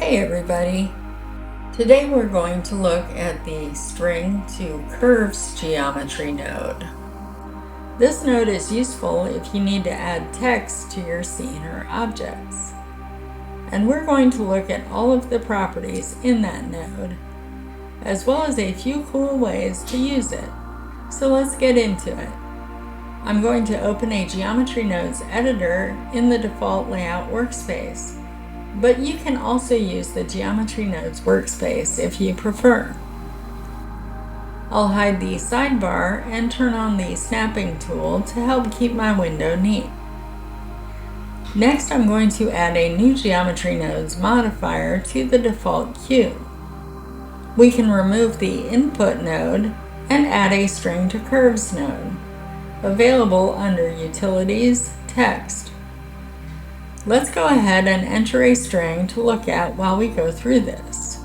Hey everybody! Today we're going to look at the string to curves geometry node. This node is useful if you need to add text to your scene or objects. And we're going to look at all of the properties in that node, as well as a few cool ways to use it. So let's get into it. I'm going to open a Geometry Nodes editor in the default layout workspace. But you can also use the Geometry Nodes workspace if you prefer. I'll hide the sidebar and turn on the snapping tool to help keep my window neat. Next, I'm going to add a new Geometry Nodes modifier to the default queue. We can remove the input node and add a string to curves node, available under Utilities, Text. Let's go ahead and enter a string to look at while we go through this.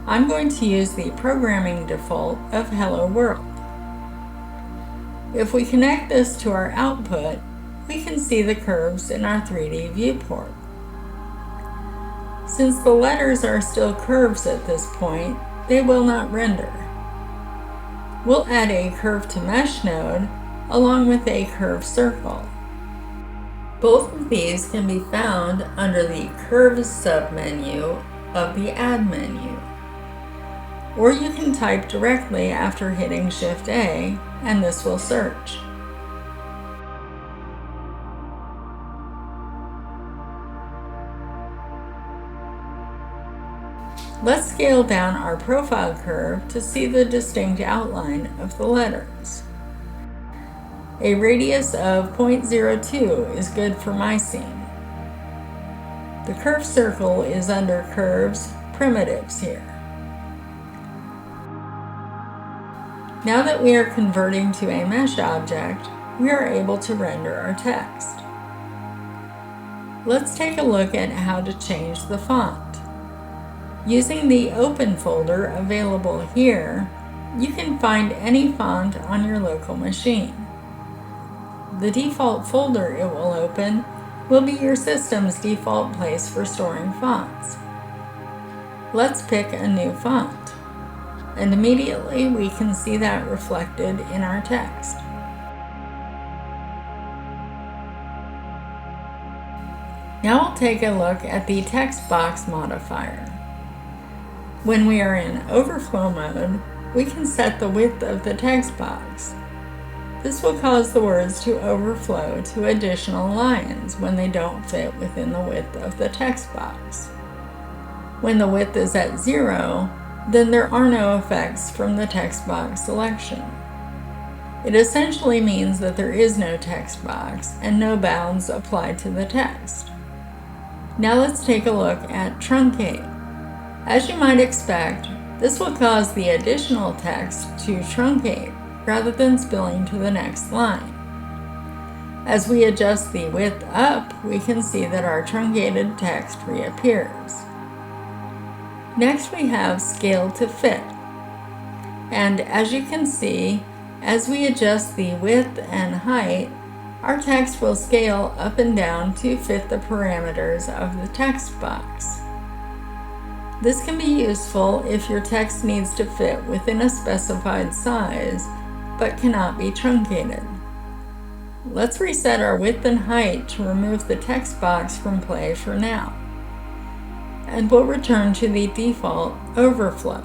I'm going to use the programming default of Hello World. If we connect this to our output, we can see the curves in our 3D viewport. Since the letters are still curves at this point, they will not render. We'll add a curve to mesh node along with a curve circle. Both of these can be found under the Curves submenu of the Add menu. Or you can type directly after hitting Shift-A, and this will search. Let's scale down our profile curve to see the distinct outline of the letters. A radius of 0.02 is good for my scene. The curve circle is under Curves, Primitives here. Now that we are converting to a mesh object, we are able to render our text. Let's take a look at how to change the font. Using the Open folder available here, you can find any font on your local machine. The default folder it will open will be your system's default place for storing fonts. Let's pick a new font, and immediately we can see that reflected in our text. Now we'll take a look at the text box modifier. When we are in overflow mode, we can set the width of the text box. This will cause the words to overflow to additional lines when they don't fit within the width of the text box. When the width is at 0, then there are no effects from the text box selection. It essentially means that there is no text box and no bounds applied to the text. Now let's take a look at truncate. As you might expect, this will cause the additional text to truncate rather than spilling to the next line. As we adjust the width up, we can see that our truncated text reappears. Next we have Scale to Fit. And as you can see, as we adjust the width and height, our text will scale up and down to fit the parameters of the text box. This can be useful if your text needs to fit within a specified size, but cannot be truncated. Let's reset our width and height to remove the text box from play for now. And we'll return to the default overflow.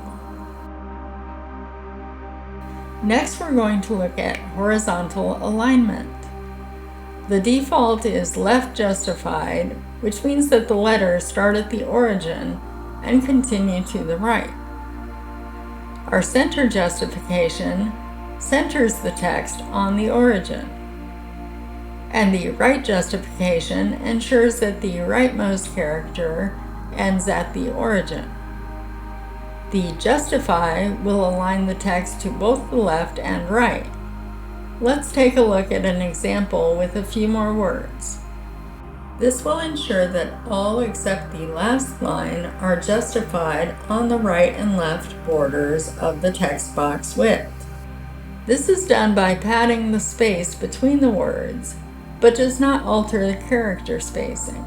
Next, we're going to look at horizontal alignment. The default is left justified, which means that the letters start at the origin and continue to the right. Our center justification centers the text on the origin, and the right justification ensures that the rightmost character ends at the origin. The justify will align the text to both the left and right. Let's take a look at an example with a few more words. This will ensure that all except the last line are justified on the right and left borders of the text box width. This is done by padding the space between the words, but does not alter the character spacing.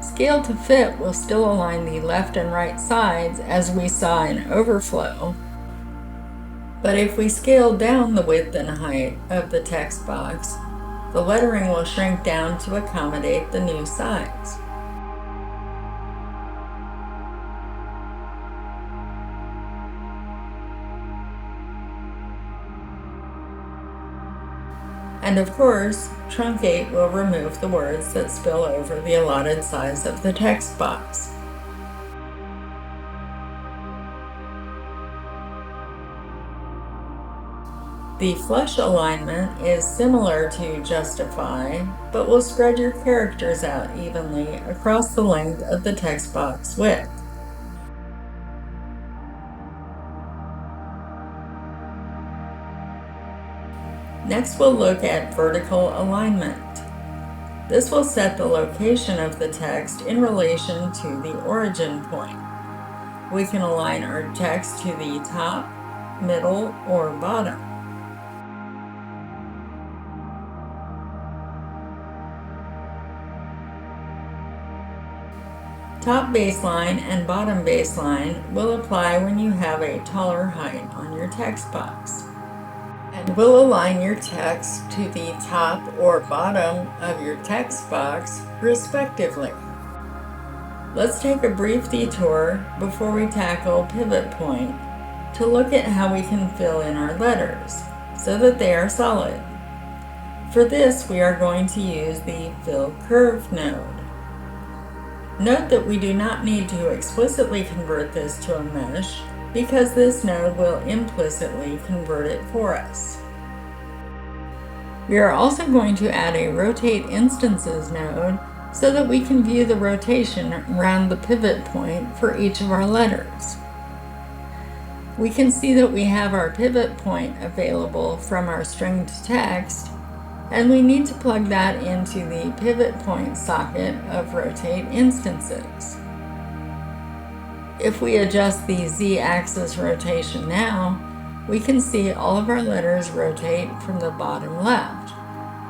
Scale to fit will still align the left and right sides as we saw in overflow. But if we scale down the width and height of the text box, the lettering will shrink down to accommodate the new size. And of course, truncate will remove the words that spill over the allotted size of the text box. The flush alignment is similar to justify, but will spread your characters out evenly across the length of the text box width. Next, we'll look at vertical alignment. This will set the location of the text in relation to the origin point. We can align our text to the top, middle, or bottom. Top baseline and bottom baseline will apply when you have a taller height on your text box. And will align your text to the top or bottom of your text box, respectively. Let's take a brief detour before we tackle pivot point to look at how we can fill in our letters so that they are solid. For this, we are going to use the Fill Curve node. Note that we do not need to explicitly convert this to a mesh, because this node will implicitly convert it for us. We are also going to add a Rotate Instances node so that we can view the rotation around the pivot point for each of our letters. We can see that we have our pivot point available from our stringed text, and we need to plug that into the pivot point socket of Rotate Instances. If we adjust the Z-axis rotation now, we can see all of our letters rotate from the bottom left,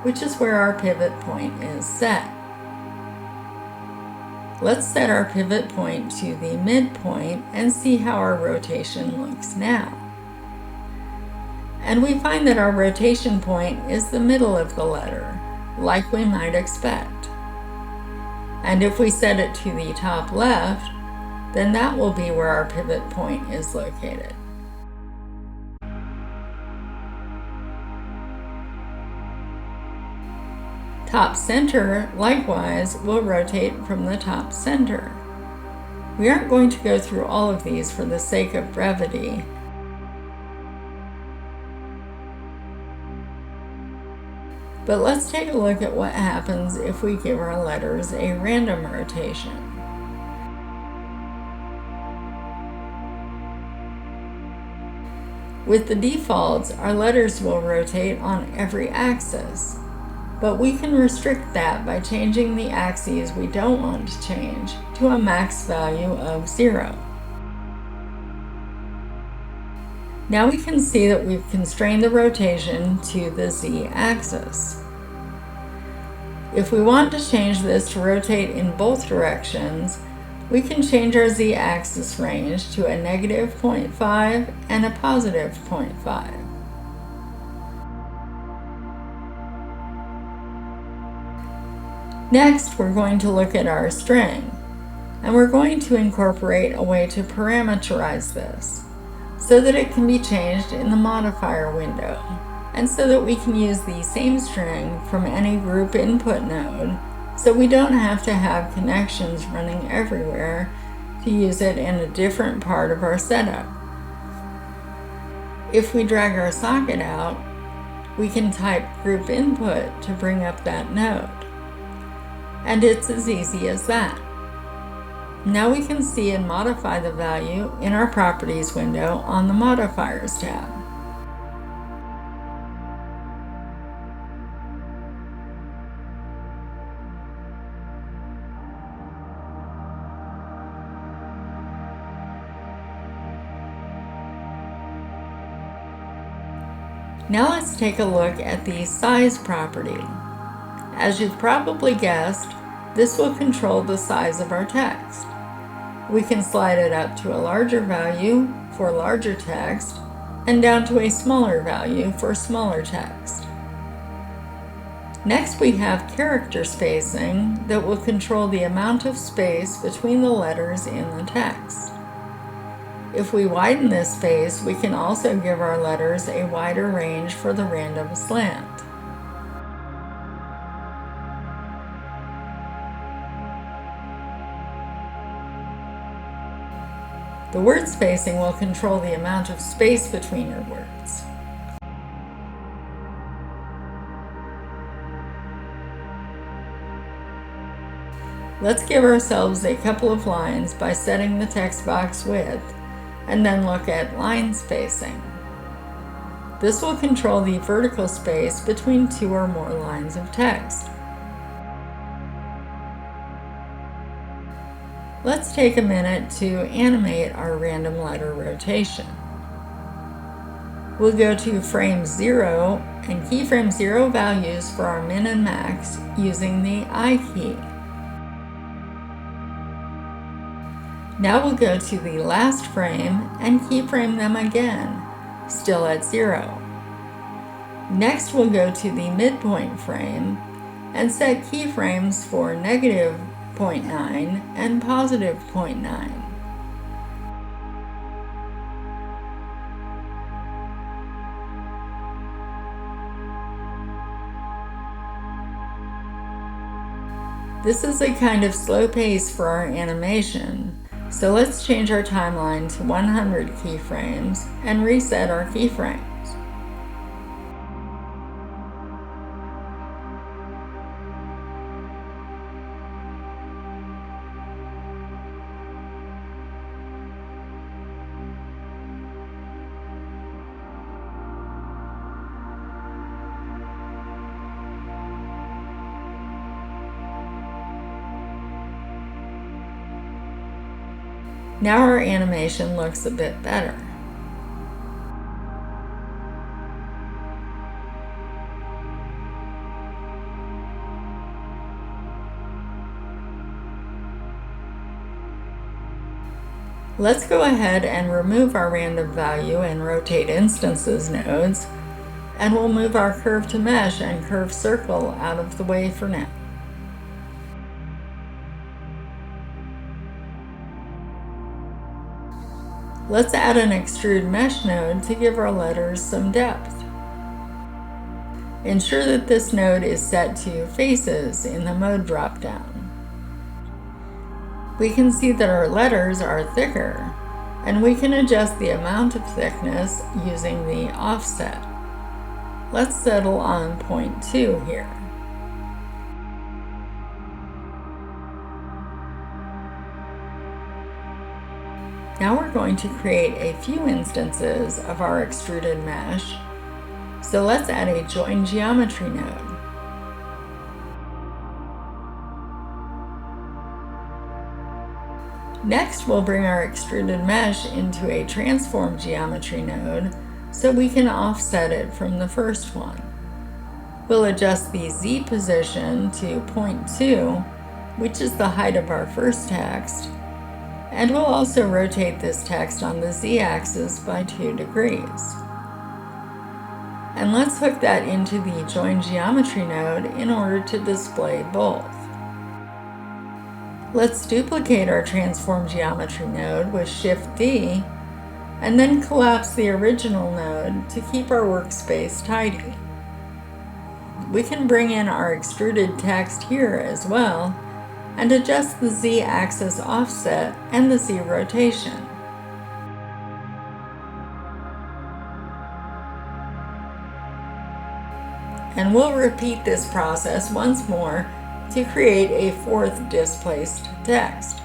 which is where our pivot point is set. Let's set our pivot point to the midpoint and see how our rotation looks now. And we find that our rotation point is the middle of the letter, like we might expect. And if we set it to the top left, then that will be where our pivot point is located. Top center, likewise, will rotate from the top center. We aren't going to go through all of these for the sake of brevity. But let's take a look at what happens if we give our letters a random rotation. With the defaults, our letters will rotate on every axis, but we can restrict that by changing the axes we don't want to change to a max value of 0. Now we can see that we've constrained the rotation to the Z-axis. If we want to change this to rotate in both directions, we can change our Z-axis range to a negative 0.5 and a positive 0.5. Next, we're going to look at our string, and we're going to incorporate a way to parameterize this so that it can be changed in the modifier window, and so that we can use the same string from any group input node, so we don't have to have connections running everywhere to use it in a different part of our setup. If we drag our socket out, we can type group input to bring up that node. And it's as easy as that. Now we can see and modify the value in our Properties window on the Modifiers tab. Now let's take a look at the Size property. As you've probably guessed, This will control the size of our text. We can slide it up to a larger value for larger text and down to a smaller value for smaller text. Next, we have character spacing that will control the amount of space between the letters in the text. If we widen this space, we can also give our letters a wider range for the random slant. The word spacing will control the amount of space between your words. Let's give ourselves a couple of lines by setting the text box width, and then look at line spacing. This will control the vertical space between two or more lines of text. Let's take a minute to animate our random letter rotation. We'll go to frame 0 and keyframe 0 values for our min and max using the I key. Now we'll go to the last frame and keyframe them again, still at 0. Next we'll go to the midpoint frame and set keyframes for negative 0.9 and positive 0.9. This is a kind of slow pace for our animation, so let's change our timeline to 100 keyframes and reset our keyframes. Now our animation looks a bit better. Let's go ahead and remove our random value and rotate instances nodes, and we'll move our curve to mesh and curve circle out of the way for now. Let's add an extrude mesh node to give our letters some depth. Ensure that this node is set to faces in the mode dropdown. We can see that our letters are thicker, and we can adjust the amount of thickness using the offset. Let's settle on 0.2 here. Now we're going to create a few instances of our extruded mesh, so let's add a join geometry node. Next, we'll bring our extruded mesh into a transform geometry node so we can offset it from the first one. We'll adjust the Z position to 0.2, which is the height of our first text, and we'll also rotate this text on the Z-axis by 2 degrees. And let's hook that into the Join Geometry node in order to display both. Let's duplicate our Transform Geometry node with Shift-D, and then collapse the original node to keep our workspace tidy. We can bring in our extruded text here as well, and adjust the Z-axis offset and the Z rotation. And we'll repeat this process once more to create a fourth displaced text.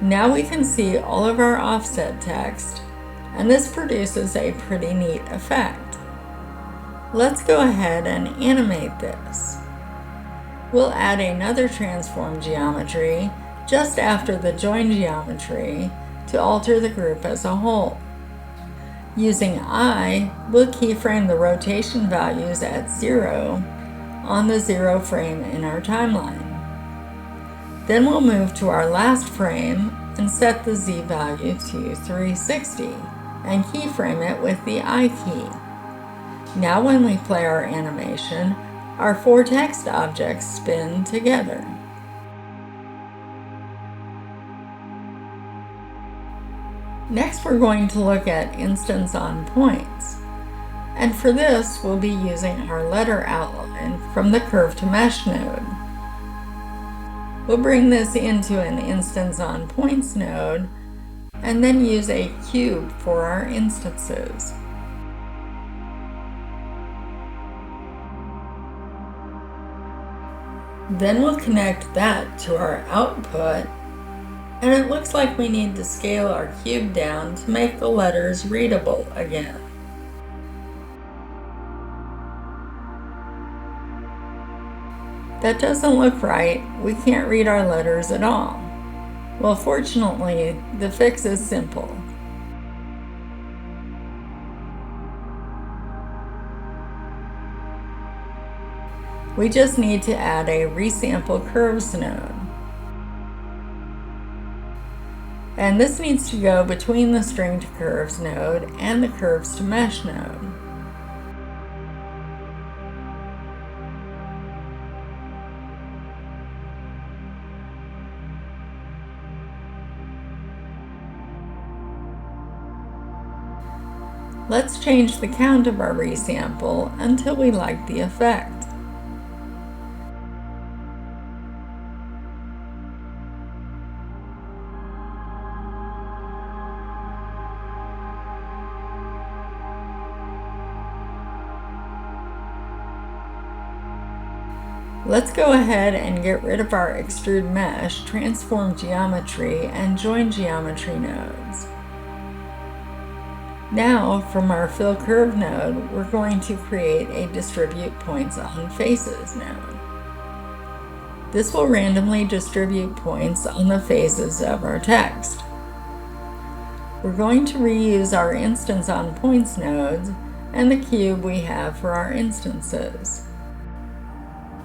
Now we can see all of our offset text, and this produces a pretty neat effect. Let's go ahead and animate this. We'll add another transform geometry just after the join geometry to alter the group as a whole. Using I, we'll keyframe the rotation values at 0 on the 0 frame in our timeline. Then we'll move to our last frame and set the Z value to 360 and keyframe it with the I key. Now when we play our animation, our 4 text objects spin together. Next, we're going to look at instance on points. And for this, we'll be using our letter outline from the Curve to Mesh node. We'll bring this into an instance on points node and then use a cube for our instances. Then we'll connect that to our output, and it looks like we need to scale our cube down to make the letters readable again. That doesn't look right. We can't read our letters at all. Well, fortunately, the fix is simple. We just need to add a resample curves node. And this needs to go between the string to curves node and the curves to mesh node. Let's change the count of our resample until we like the effect. Let's go ahead and get rid of our extrude mesh, transform geometry, and join geometry nodes. Now, from our fill curve node, we're going to create a distribute points on faces node. This will randomly distribute points on the faces of our text. We're going to reuse our instance on points nodes and the cube we have for our instances.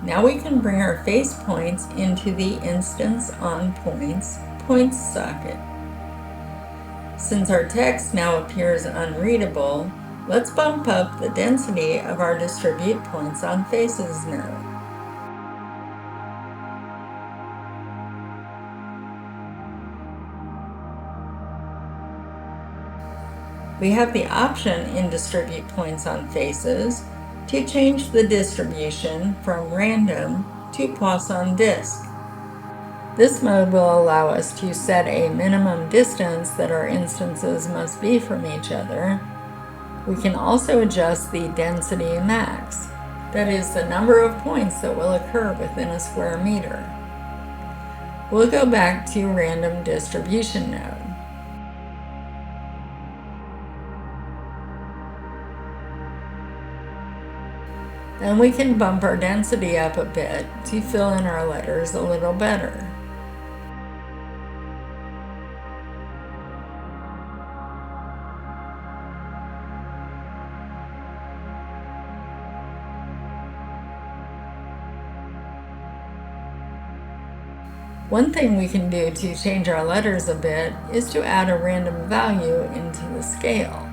Now we can bring our face points into the instance on points socket. Since our text now appears unreadable, let's bump up the density of our distribute points on faces node. We have the option in distribute points on faces to change the distribution from random to Poisson disk. This mode will allow us to set a minimum distance that our instances must be from each other. We can also adjust the density max, that is the number of points that will occur within a square meter. We'll go back to random distribution node. And we can bump our density up a bit to fill in our letters a little better. One thing we can do to change our letters a bit is to add a random value into the scale.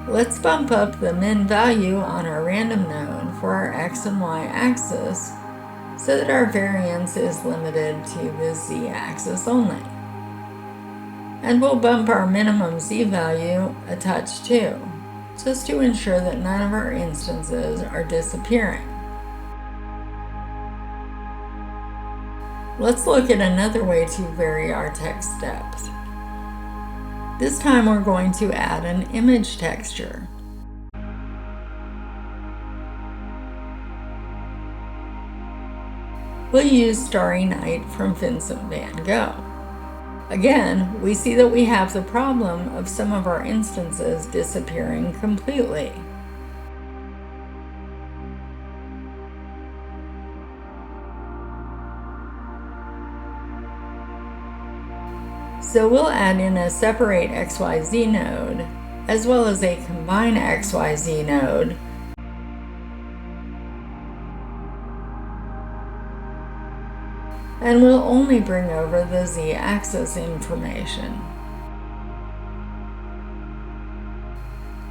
Let's bump up the min value on our random node for our x and y axis so that our variance is limited to the z axis only. And we'll bump our minimum z value a touch too, just to ensure that none of our instances are disappearing. Let's look at another way to vary our text depth. This time we're going to add an image texture. We'll use Starry Night from Vincent van Gogh. Again, we see that we have the problem of some of our instances disappearing completely. So we'll add in a separate XYZ node, as well as a combine XYZ node, and we'll only bring over the Z-axis information.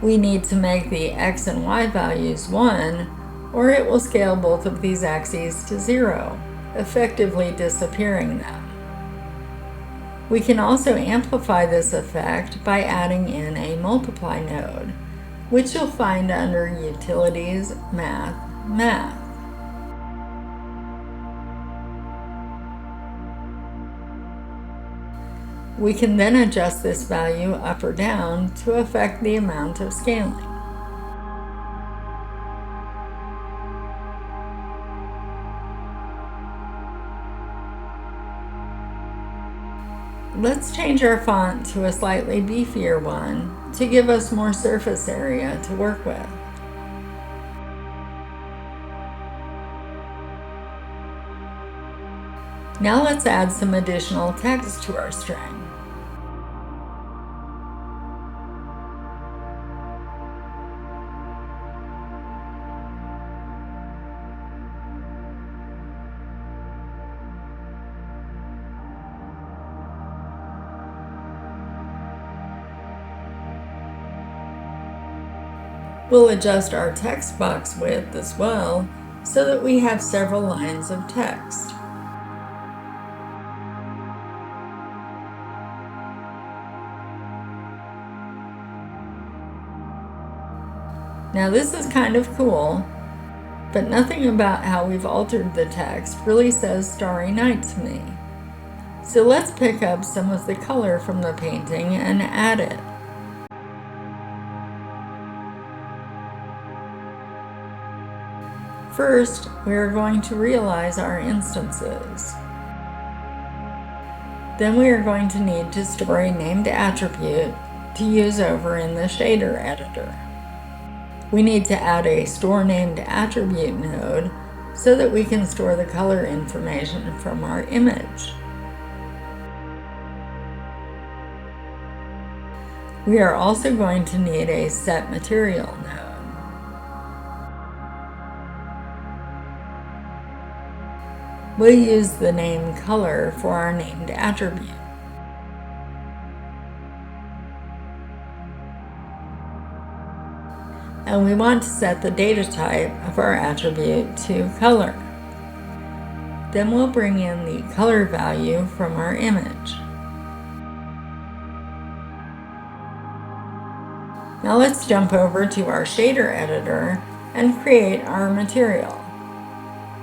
We need to make the X and Y values 1, or it will scale both of these axes to 0, effectively disappearing them. We can also amplify this effect by adding in a multiply node, which you'll find under Utilities, Math, Math. We can then adjust this value up or down to affect the amount of scaling. Let's change our font to a slightly beefier one to give us more surface area to work with. Now let's add some additional text to our string. We'll adjust our text box width as well, so that we have several lines of text. Now this is kind of cool, but nothing about how we've altered the text really says Starry Night to me. So let's pick up some of the color from the painting and add it. First, we are going to realize our instances. Then we are going to need to store a named attribute to use over in the shader editor. We need to add a store named attribute node so that we can store the color information from our image. We are also going to need a set material node. We'll use the name color for our named attribute. And we want to set the data type of our attribute to color. Then we'll bring in the color value from our image. Now let's jump over to our shader editor and create our material.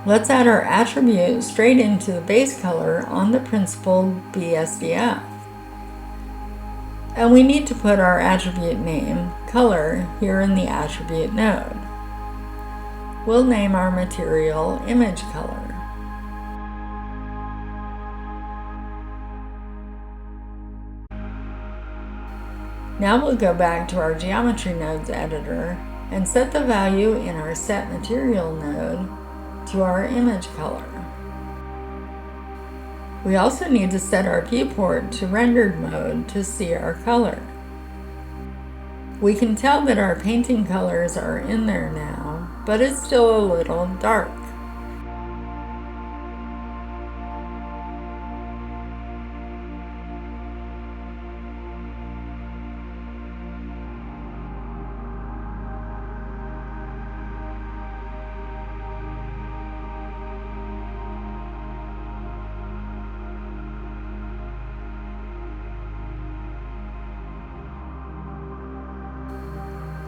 Let's add our attribute straight into the base color on the principled BSDF. And we need to put our attribute name, color, here in the attribute node. We'll name our material image color. Now we'll go back to our geometry nodes editor and set the value in our set material node to our image color. We also need to set our viewport to rendered mode to see our color. We can tell that our painting colors are in there now, but it's still a little dark.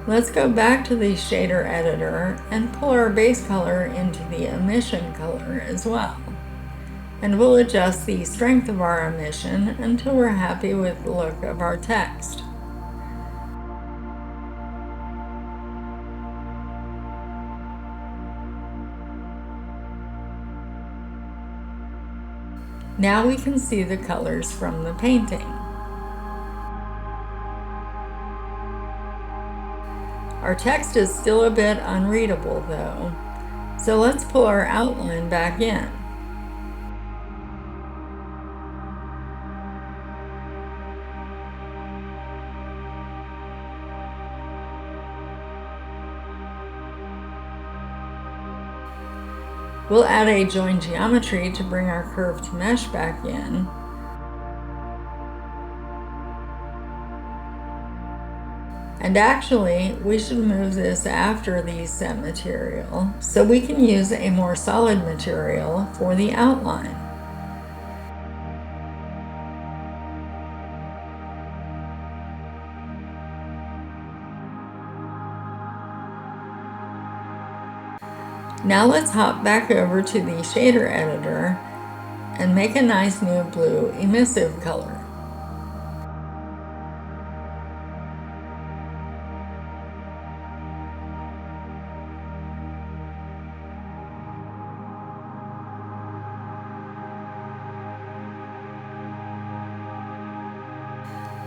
Let's go back to the shader editor and pull our base color into the emission color as well. And we'll adjust the strength of our emission until we're happy with the look of our text. Now we can see the colors from the painting. Our text is still a bit unreadable though, so let's pull our outline back in. We'll add a join geometry to bring our curve to mesh back in. And actually, we should move this after the set material so we can use a more solid material for the outline. Now let's hop back over to the shader editor and make a nice new blue emissive color.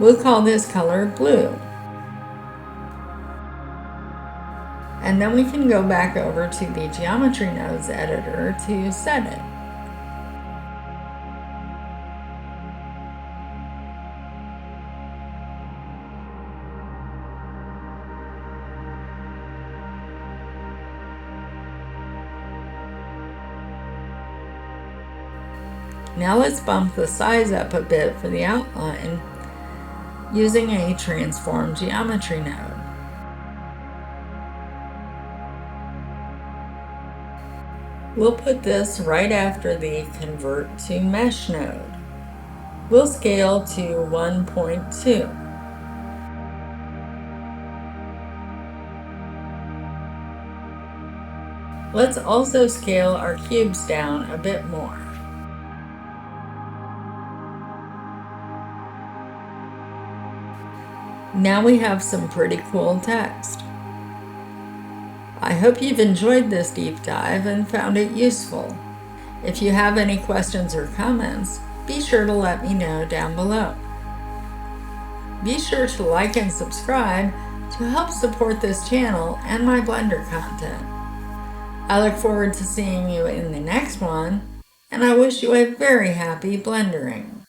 We'll call this color blue. And then we can go back over to the Geometry Nodes editor to set it. Now let's bump the size up a bit for the outline using a transform geometry node. We'll put this right after the convert to mesh node. We'll scale to 1.2. Let's also scale our cubes down a bit more. Now we have some pretty cool text. I hope you've enjoyed this deep dive and found it useful. If you have any questions or comments, be sure to let me know down below. Be sure to like and subscribe to help support this channel and my Blender content. I look forward to seeing you in the next one, and I wish you a very happy blendering.